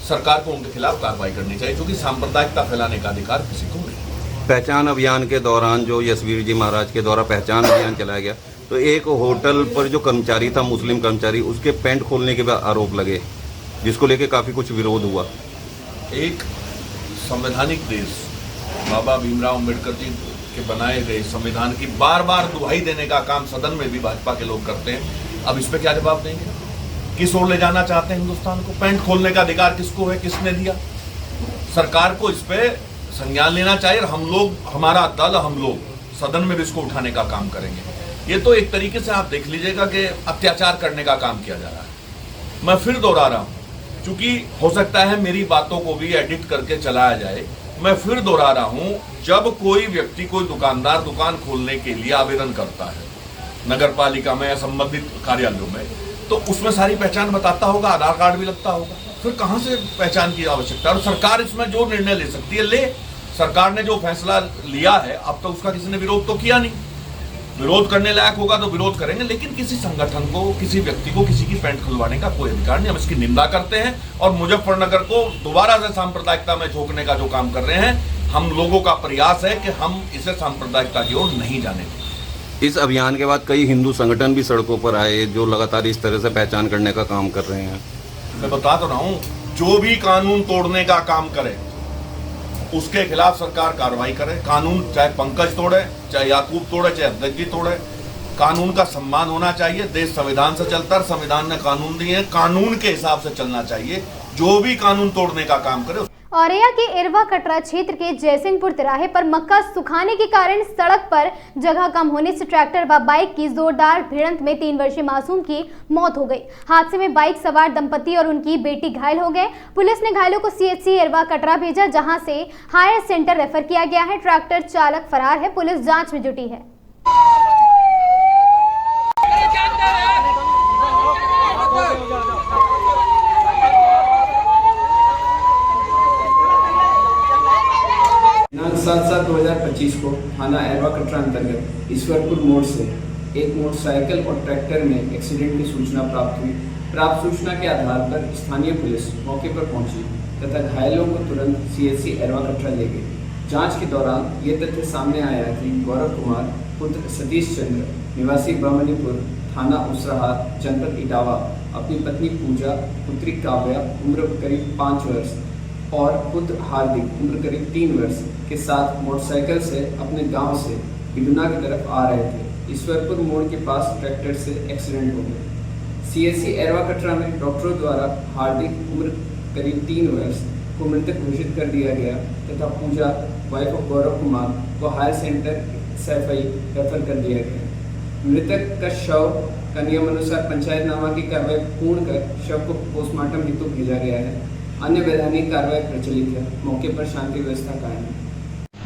सरकार को उनके खिलाफ कार्रवाई करनी चाहिए, क्योंकि सांप्रदायिकता फैलाने का अधिकार किसी को नहीं। पहचान अभियान के दौरान जो यशवीर जी महाराज के द्वारा पहचान अभियान चलाया गया, तो एक होटल पर जो कर्मचारी था, मुस्लिम कर्मचारी, उसके पैंट खोलने के भी आरोप लगे, जिसको लेके काफ़ी कुछ विरोध हुआ। एक संवैधानिक देश, बाबा भीमराव अम्बेडकर जी के बनाए गए संविधान की बार बार दुहाई देने का काम सदन में भी भाजपा के लोग करते हैं। अब इस पे क्या जवाब देंगे? किस ओर ले जाना चाहते हैं हिंदुस्तान को? पैंट खोलने का अधिकार किसको है, किसने दिया? सरकार को इस पे संज्ञान लेना चाहिए। हम लोग, हमारा दल, हम लोग सदन में भी इसको उठाने का काम करेंगे। ये तो एक तरीके से आप देख लीजिएगा कि अत्याचार करने का काम किया जा रहा है। मैं फिर दोहरा रहा हूँ, क्योंकि हो सकता है मेरी बातों को भी एडिट करके चलाया जाए। मैं फिर दोहरा रहा हूँ, जब कोई व्यक्ति, कोई दुकानदार दुकान खोलने के लिए आवेदन करता है नगर पालिका में या संबंधित कार्यालयों में, तो उसमें सारी पहचान बताता होगा, आधार कार्ड भी लगता होगा। फिर कहाँ से पहचान की आवश्यकता? और सरकार इसमें जो निर्णय ले सकती है ले। सरकार ने जो फैसला लिया है, अब तक उसका किसी ने विरोध तो किया नहीं। विरोध करने लायक होगा तो विरोध करेंगे, लेकिन किसी संगठन को, किसी व्यक्ति को किसी की पैंट खुलवाने का कोई अधिकार नहीं। हम इसकी निंदा करते हैं और मुजफ्फरनगर को दोबारा से सांप्रदायिकता में झोंकने का जो काम कर रहे हैं, हम लोगों का प्रयास है कि हम इसे सांप्रदायिकता की ओर नहीं जाने दें। इस अभियान के बाद कई हिंदू संगठन भी सड़कों पर आए, जो लगातार इस तरह से पहचान करने का काम कर रहे हैं। मैं बता तो रहा हूँ, जो भी कानून तोड़ने का काम करे उसके खिलाफ सरकार कार्रवाई करे। कानून चाहे पंकज तोड़े, चाहे याकूब तोड़े, चाहे अध्यक्ष जी तोड़े, कानून का सम्मान होना चाहिए। देश संविधान से चलता है, संविधान ने कानून दिए हैं, कानून के हिसाब से चलना चाहिए। जो भी कानून तोड़ने का काम करे। औरैया के इरवा कटरा क्षेत्र के जयसिंहपुर तिराहे पर मक्का सुखाने के कारण सड़क पर जगह कम होने से ट्रैक्टर व बाइक की जोरदार भिड़ंत में 3 वर्षीय मासूम की मौत हो गई। हादसे में बाइक सवार दंपति और उनकी बेटी घायल हो गए। पुलिस ने घायलों को सीएचसी इरवा कटरा भेजा, जहां से हायर सेंटर रेफर किया गया है। ट्रैक्टर चालक फरार है, पुलिस जांच में जुटी है। दिनांक 7/7/2025 को थाना एरवा कटरा अंतर्गत ईश्वरपुर मोड़ से एक मोटरसाइकिल और ट्रैक्टर में एक्सीडेंट की सूचना प्राप्त हुई। प्राप्त सूचना के आधार पर स्थानीय पुलिस मौके पर पहुंची तथा घायलों को तुरंत सीएचसी एरवा कटरा ले गई। जांच के दौरान ये तथ्य सामने आया कि गौरव कुमार पुत्र सतीश चंद्र निवासी बमनीपुर थाना उसराहाट जनपद इटावा अपनी पत्नी पूजा, पुत्री काव्या उम्र करीब 5 वर्ष और पुत्र हार्दिक उम्र करीब 3 वर्ष के साथ मोटरसाइकिल से अपने गांव से बिडुना की तरफ आ रहे थे। ईश्वरपुर मोड़ के पास ट्रैक्टर से एक्सीडेंट हो गया। सीएचसी एरवा कटरा में डॉक्टरों द्वारा हार्दिक उम्र करीब 3 वर्ष को मृतक घोषित कर दिया गया तथा पूजा वाइफ ऑफ गौरव कुमार को हायर सेंटर सैफई रेफर कर दिया गया। मृतक का शव का नियमानुसार पंचायतनामा की कार्रवाई पूर्ण कर शव को पोस्टमार्टम हेतु भेजा गया है। अन्य वैधानिक कार्रवाई प्रचलित है। मौके पर शांति व्यवस्था कायम है।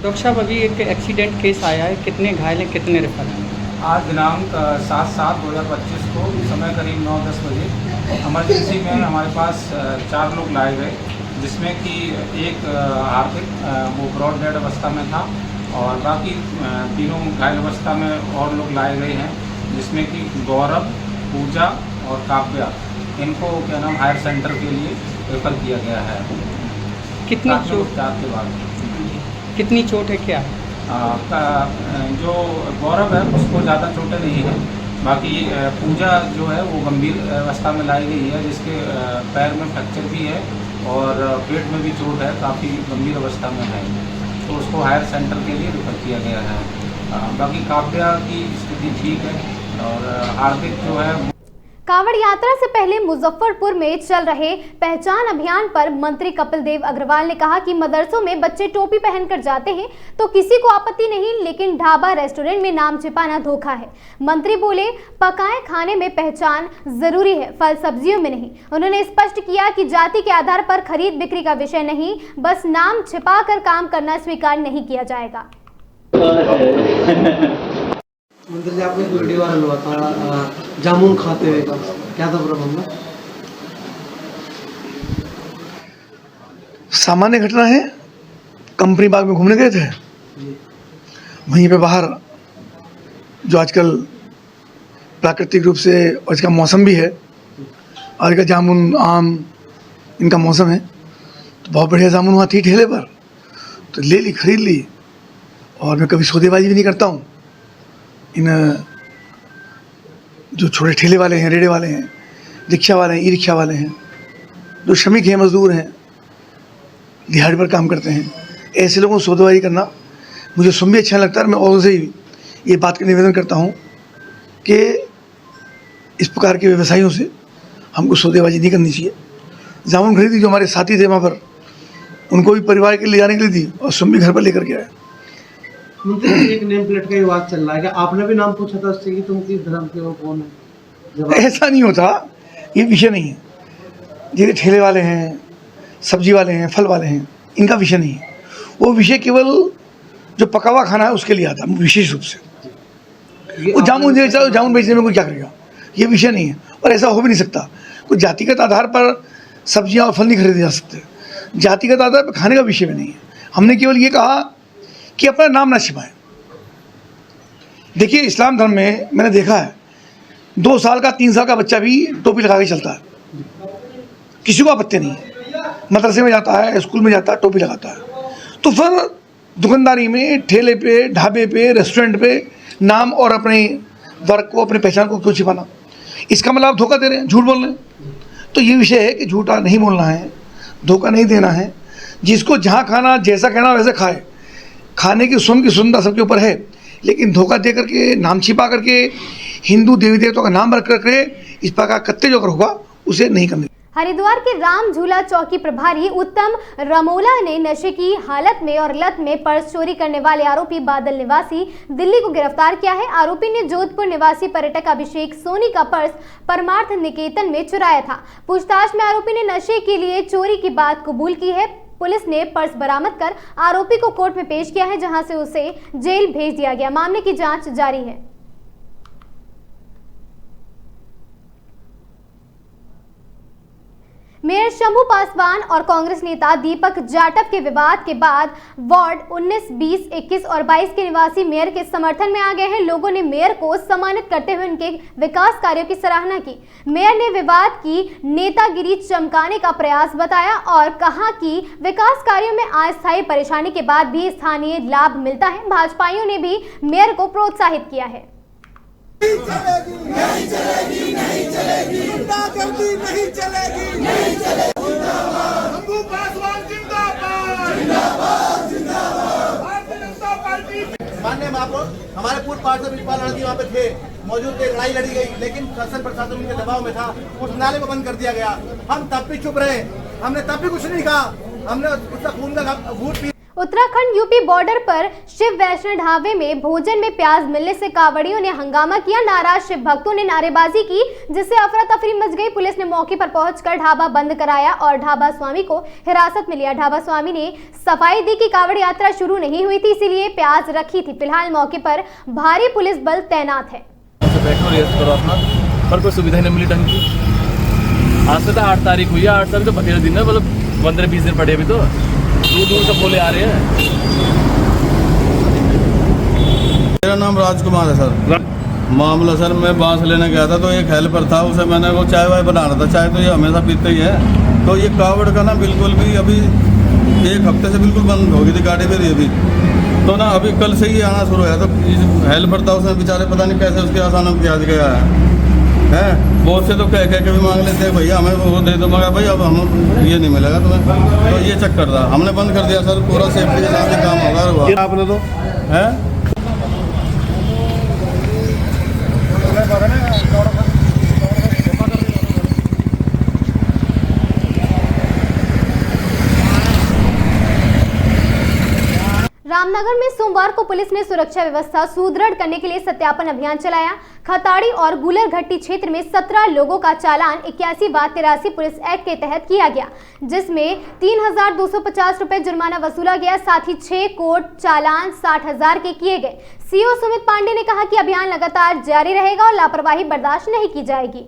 डॉक्टर साहब, अभी एक एक्सीडेंट केस आया है, कितने घायल हैं, कितने रेफर हैं? आज दिनांक 7/7/2025 को समय करीब 9-10 बजे इमरजेंसी में हमारे पास 4 लोग लाए गए, जिसमें कि एक हार्दिक वो ब्रॉड डेड अवस्था में था और बाकी 3 घायल अवस्था में और लोग लाए गए हैं, जिसमें कि गौरव, पूजा और काव्या, इनको क्या नाम हायर सेंटर के लिए रेफर किया गया है। कितनी चोट के बाद कितनी चोट है? क्या जो गौरव है उसको ज़्यादा चोटें नहीं है, बाकी पूजा जो है वो गंभीर अवस्था में लाई गई है, जिसके पैर में फ्रैक्चर भी है और पेट में भी चोट है, काफ़ी गंभीर अवस्था में है, तो उसको हायर सेंटर के लिए रेफर किया गया है। बाकी काव्या की स्थिति ठीक है और हार्दिक जो है। कांवड़ यात्रा से पहले मुजफ्फरपुर में चल रहे पहचान अभियान पर मंत्री कपिल देव अग्रवाल ने कहा कि मदरसों में बच्चे टोपी पहनकर जाते हैं तो किसी को आपत्ति नहीं, लेकिन ढाबा रेस्टोरेंट में नाम छिपाना धोखा है। मंत्री बोले, पकाए खाने में पहचान जरूरी है, फल सब्जियों में नहीं। उन्होंने स्पष्ट किया कि जाति के आधार पर खरीद बिक्री का विषय नहीं, बस नाम छिपा कर काम करना स्वीकार नहीं किया जाएगा। मंत्री जी, आपने एक वीडियो वायरल हुआ था जामुन खाते हुए का, क्या था पूरा मामला? सामान्य घटना है। कंपनी बाग में घूमने गए थे, वहीं पे बाहर जो आजकल प्राकृतिक रूप से, और इसका मौसम भी है, आज का जामुन आम इनका मौसम है, तो बहुत बढ़िया जामुन वहाँ थी ठेले पर, तो ले ली, खरीद ली। और मैं कभी सौदेबाजी भी नहीं करता हूँ। इन जो छोटे ठेले वाले हैं, रेड़े वाले हैं, रिक्शा वाले हैं, ई रिक्शा वाले हैं, जो श्रमिक हैं, मजदूर हैं, दिहाड़ी पर काम करते हैं, ऐसे लोगों को सौदेबाजी करना मुझे सुन भी अच्छा लगता है। मैं और से ही ये बात का निवेदन करता हूँ कि इस प्रकार के व्यवसायियों से हमको सौदेबाजी नहीं करनी चाहिए। जामुन खरीदी जो हमारे साथी थे वहाँ पर, उनको भी परिवार के लिए जाने के लिए दी और सुन भी घर पर लेकर के आए। एक नेम प्लेट का विवाद चल रहा है, आपने भी नाम पूछा था उससे कि तुम किस धर्म के हो, कौन है? ऐसा नहीं होता, ये विषय नहीं है। जितने ठेले वाले हैं, सब्जी वाले हैं, फल वाले हैं, इनका विषय नहीं है। वो विषय केवल जो पका हुआ खाना है उसके लिए आता है विशेष रूप से। वो जामुन दे चलो, जामुन बेचने में कोई क्या करेगा, ये विषय नहीं है। और ऐसा हो भी नहीं सकता। कोई जातिगत आधार पर सब्जियाँ और फल नहीं खरीदे जा सकते। जातिगत आधार पर खाने का विषय में नहीं है। हमने केवल ये कहा कि अपना नाम ना छिपाएं। देखिए, इस्लाम धर्म में मैंने देखा है 2 साल का 3 साल का बच्चा भी टोपी लगा के चलता है, किसी को आपत्ति नहीं है। मदरसे में जाता है, स्कूल में जाता है, टोपी लगाता है। तो फिर दुकानदारी में, ठेले पे, ढाबे पे, रेस्टोरेंट पे नाम और अपने वर्ग को, अपनी पहचान को क्यों छिपाना? इसका मतलब आप धोखा दे रहे हैं, झूठ बोल रहे हैं। तो ये विषय है कि झूठा नहीं बोलना है, धोखा नहीं देना है। जिसको जहाँ खाना, जैसा कहना वैसे खाए। खाने की सुंदरता सबके ऊपर है, लेकिन धोखा दे करके, नाम छिपा करके, हिंदू देवी देवताओं का नाम रख करके इस प्रकार कत्ते जो होगा उसे नहीं करने। हरिद्वार के राम झूला चौकी प्रभारी उत्तम रमोला ने नशे की हालत में और लत में पर्स चोरी करने वाले आरोपी बादल निवासी दिल्ली को गिरफ्तार किया है। आरोपी ने जोधपुर निवासी पर्यटक अभिषेक सोनी का पर्स परमार्थ निकेतन में चुराया था। पूछताछ में आरोपी ने नशे के लिए चोरी की बात कबूल की है। पुलिस ने पर्स बरामद कर आरोपी को कोर्ट में पेश किया है, जहां से उसे जेल भेज दिया गया। मामले की जांच जारी है। मेयर शंभू पासवान और कांग्रेस नेता दीपक जाटव के विवाद के बाद वार्ड 19, 20, 21 और 22 के निवासी मेयर के समर्थन में आ गए हैं। लोगों ने मेयर को सम्मानित करते हुए उनके विकास कार्यों की सराहना की। मेयर ने विवाद की नेतागिरी चमकाने का प्रयास बताया और कहा कि विकास कार्यों में अस्थायी परेशानी के बाद भी स्थानीय लाभ मिलता है। भाजपाइयों ने भी मेयर को प्रोत्साहित किया है। नहीं चलेगी, नहीं चलेगी, नहीं चलेगी, गुंडागर्दी नहीं चलेगी, नहीं चलेगी। शंभू पासवान जिंदाबाद, जिंदाबाद, जिंदाबाद। भारतीय जनता पार्टी। माननीय महापौर, हमारे पूर्व पार्षद विजयपाल राणा जी वहाँ पे थे, मौजूद थे, लड़ाई लड़ी गई, लेकिन शासन प्रशासन उनके दबाव में था, उस नाले को बंद कर दिया गया। हम तब भी चुप रहे, हमने तब भी कुछ नहीं कहा, हमने उसका खून का घूंट पी। उत्तराखंड यूपी बॉर्डर पर शिव वैष्णव ढाबे में भोजन में प्याज मिलने से कांवड़ियों ने हंगामा किया। नाराज शिव भक्तों ने नारेबाजी की, जिससे अफरा तफरी मच गई। पुलिस ने मौके पर पहुंचकर ढाबा बंद कराया और ढाबा स्वामी को हिरासत में लिया। ढाबा स्वामी ने सफाई दी कि कांवड़ यात्रा शुरू नहीं हुई थी, इसीलिए प्याज रखी थी। फिलहाल मौके पर भारी पुलिस बल तैनात है। कोई सुविधा नहीं मिली ढंग की। आज से तो 8 तारीख हुई है, 8 तारीख तो 15 दिन है, मतलब 15-20 दिन पड़े अभी तो। दूर दूर से बोले आ रहे हैं। मेरा नाम राजकुमार है सर। मामला सर, मैं बांस लेने गया था तो एक हेल्पर था, उसे मैंने वो चाय वाय बना रहा था। चाय तो ये हमेशा पीते ही है। तो ये कावड़ का ना बिल्कुल भी अभी 1 हफ्ते से बिल्कुल बंद हो गई थी गाड़ी मेरी अभी। तो ना अभी कल से ही आना शुरू है। तो हेल्पर था, उसने बेचारे पता नहीं कैसे उसके आसान प्याज गया है। बहुत से तो कह के भी मांग लेते हैं, भैया हमें वो दे दो, मगर भाई अब हम ये नहीं मिलेगा तुम्हें। तो ये चक्कर था, हमने बंद कर दिया सर। पूरा सेफ्टी के साथ काम होगा आपने तो है। रामनगर में सोमवार को पुलिस ने सुरक्षा व्यवस्था सुदृढ़ करने के लिए सत्यापन अभियान चलाया। खताड़ी और गुलर घट्टी क्षेत्र में 17 लोगों का चालान 81/83 पुलिस एक्ट के तहत किया गया, जिसमें 3,250 रुपए जुर्माना वसूला गया। साथ ही 6 कोर्ट चालान 60,000 के किए गए। सीओ सुमित पांडे ने कहा कि अभियान लगातार जारी रहेगा और लापरवाही बर्दाश्त नहीं की जाएगी।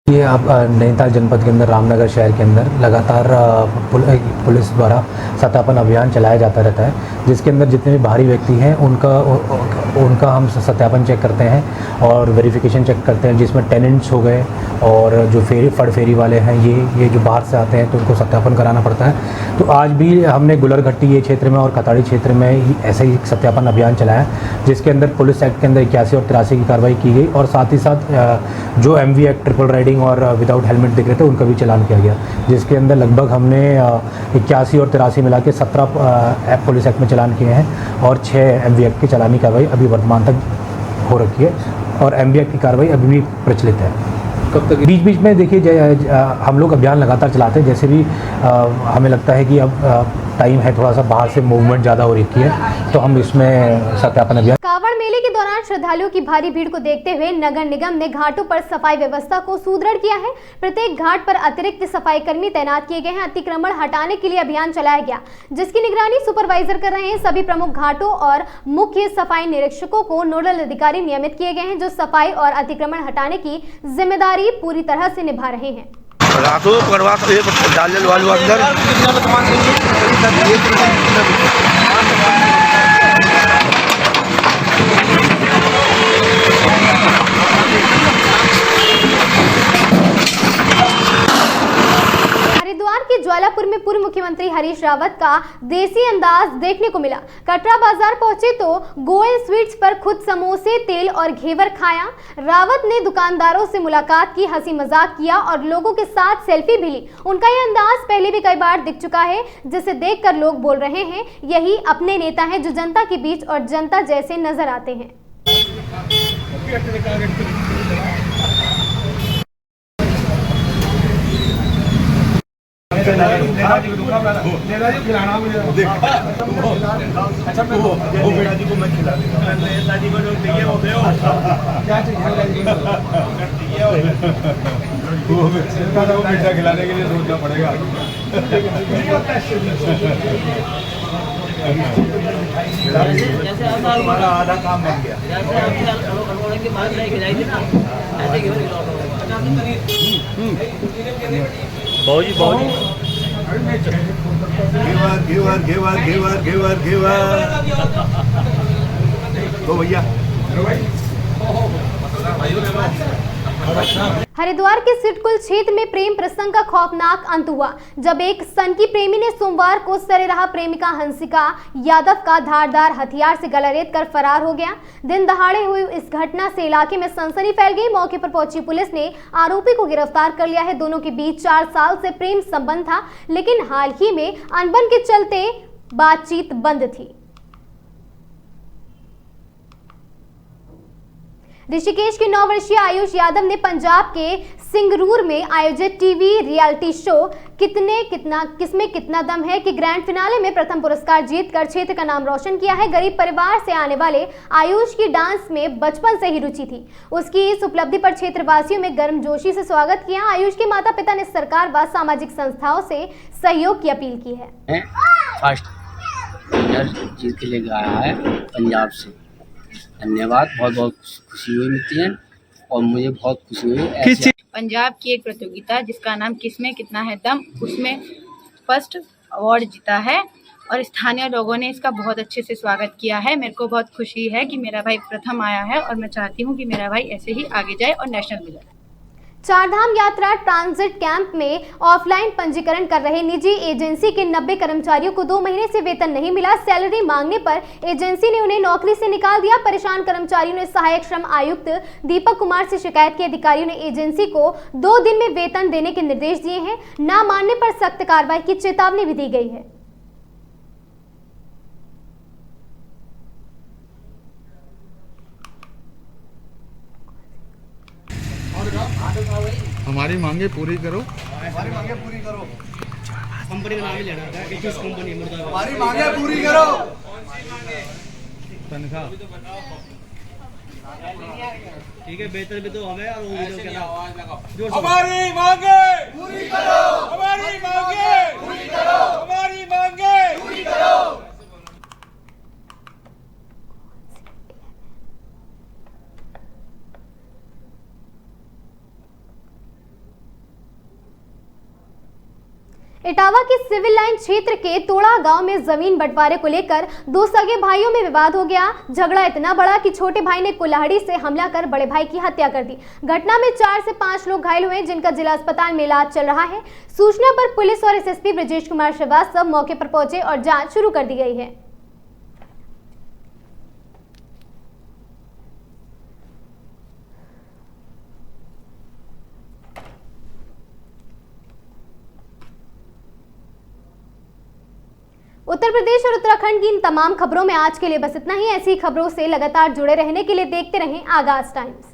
ये आप नैनीताल जनपद के अंदर रामनगर शहर के अंदर लगातार पुलिस द्वारा सत्यापन अभियान चलाया जाता रहता है, जिसके अंदर जितने भी बाहरी व्यक्ति हैं उनका हम सत्यापन चेक करते हैं और वेरिफिकेशन चेक करते हैं, जिसमें टेनेंट्स हो गए और जो फड़ फेरी वाले हैं ये जो बाहर से आते हैं तो उनको सत्यापन कराना पड़ता है। तो आज भी हमने गुलर घट्टी ये क्षेत्र में और खताड़ी क्षेत्र में ऐसे ही सत्यापन अभियान चलाया, जिसके अंदर पुलिस एक्ट के अंदर 81 और 83 की कार्रवाई की गई और साथ ही साथ जो MV एक्ट ट्रिपल राइडिंग और विदाउट हेलमेट दिख रहे थे उनका भी चालान किया गया, जिसके अंदर लगभग हमने 81 और 83 मिला के 17 पुलिस एक्ट में चालान किए हैं और 6 MV एक्ट की चालानी कार्रवाई अभी वर्तमान तक हो रखी है और MV एक्ट की कार्रवाई अभी भी प्रचलित है। कब तक बीच बीच में देखिए हम लोग अभियान लगातार चलाते हैं, जैसे भी हमें लगता है कि अब टाइम है थोड़ा सा बाहर से मूवमेंट ज़्यादा हो रही है तो हम इसमें सत्यापन अभियान। कावड़ मेले के दौरान श्रद्धालुओं की भारी भीड़ को देखते हुए नगर निगम ने घाटों पर सफाई व्यवस्था को सुदृढ़ किया है। प्रत्येक घाट पर अतिरिक्त सफाई कर्मी तैनात किए गए हैं। अतिक्रमण हटाने के लिए अभियान चलाया गया, जिसकी निगरानी सुपरवाइजर कर रहे हैं। सभी प्रमुख घाटों और मुख्य सफाई निरीक्षकों को नोडल अधिकारी नियमित किए गए हैं, जो सफाई और अतिक्रमण हटाने की जिम्मेदारी पूरी तरह से निभा रहे हैं। हरिद्वार के ज्वालापुर में पूर्व मुख्यमंत्री हरीश रावत का देसी अंदाज देखने को मिला। कटरा बाजार पहुंचे तो गोयल स्वीट्स पर खुद समोसे, तेल और घेवर खाया। रावत ने दुकानदारों से मुलाकात की, हंसी मजाक किया और लोगों के साथ सेल्फी भी ली। उनका यह अंदाज पहले भी कई बार दिख चुका है, जिसे देखकर लोग बोल रहे हैं यही अपने नेता हैं जो जनता के बीच और जनता जैसे नजर आते हैं। नेताजी खिलाना मुझे अच्छा वो बेटा जी को मैं खिला दूंगा। नेताजी को जो चाहिए वो दो। क्या चाहिए वो बेटा खिलाने के लिए सोचना पड़ेगा। जैसे हमारा आधा काम बन गया। बाबूजी घेवर तो भैया हरिद्वार के सिडकुल क्षेत्र में प्रेम प्रसंग का खौफनाक अंत हुआ, जब एक सनकी प्रेमी ने सोमवार को सरेराह प्रेमिका हंसिका यादव का धारदार हथियार से गला रेत कर फरार हो गया। दिन दहाड़े हुई इस घटना से इलाके में सनसनी फैल गई। मौके पर पहुंची पुलिस ने आरोपी को गिरफ्तार कर लिया है। दोनों के बीच 4 साल से प्रेम संबंध था, लेकिन हाल ही में अनबन के चलते बातचीत बंद थी। ऋषिकेश के 9 वर्षीय आयुष यादव ने पंजाब के सिंगरूर में आयोजित टीवी रियलिटी शो किसमें कितना दम है के ग्रैंड फिनाले में प्रथम पुरस्कार जीतकर क्षेत्र का नाम रोशन किया है। गरीब परिवार से आने वाले आयुष की डांस में बचपन से ही रुचि थी। उसकी इस उपलब्धि पर क्षेत्रवासियों में गर्मजोशी से स्वागत किया। आयुष के माता पिता ने सरकार व सामाजिक संस्थाओं से सहयोग की अपील की है। फर्स्ट जीत के लेके आया है पंजाब से। धन्यवाद, बहुत बहुत खुशी हुई मिलती है और मुझे बहुत खुशी हुई। पंजाब की एक प्रतियोगिता जिसका नाम किसमें कितना है दम, उसमें फर्स्ट अवार्ड जीता है और स्थानीय लोगों ने इसका बहुत अच्छे से स्वागत किया है। मेरे को बहुत खुशी है कि मेरा भाई प्रथम आया है और मैं चाहती हूँ कि मेरा भाई ऐसे ही आगे जाए और नेशनल में जाए। चारधाम यात्रा ट्रांजिट कैंप में ऑफलाइन पंजीकरण कर रहे निजी एजेंसी के 90 कर्मचारियों को 2 महीने से वेतन नहीं मिला। सैलरी मांगने पर एजेंसी ने उन्हें नौकरी से निकाल दिया। परेशान कर्मचारियों ने सहायक श्रम आयुक्त दीपक कुमार से शिकायत की। अधिकारियों ने एजेंसी को 2 दिन में वेतन देने के निर्देश दिए हैं। न मानने पर सख्त कार्रवाई की चेतावनी भी दी गई है। हमारी मांगे पूरी करो। हमारी मांगे पूरी करो। कंपनी का नाम ही लेना है कि किस कंपनी में हमारी मांगे पूरी करो। तनख्वाह ठीक है, बेहतर भी तो हमें और हमारी मांगे पूरी करो। हमारी मांगे पूरी करो। हमारी मांगे पूरी करो। इटावा के सिविल लाइन क्षेत्र के तोड़ा गांव में जमीन बंटवारे को लेकर 2 सगे भाइयों में विवाद हो गया। झगड़ा इतना बड़ा कि छोटे भाई ने कुल्हाड़ी से हमला कर बड़े भाई की हत्या कर दी। घटना में 4 से 5 लोग घायल हुए, जिनका जिला अस्पताल में इलाज चल रहा है। सूचना पर पुलिस और एसएसपी ब्रजेश कुमार श्रीवास्तव मौके पर पहुंचे और जांच शुरू कर दी गई है। उत्तर प्रदेश और उत्तराखंड की इन तमाम खबरों में आज के लिए बस इतना ही। ऐसी खबरों से लगातार जुड़े रहने के लिए देखते रहें आगाज टाइम्स।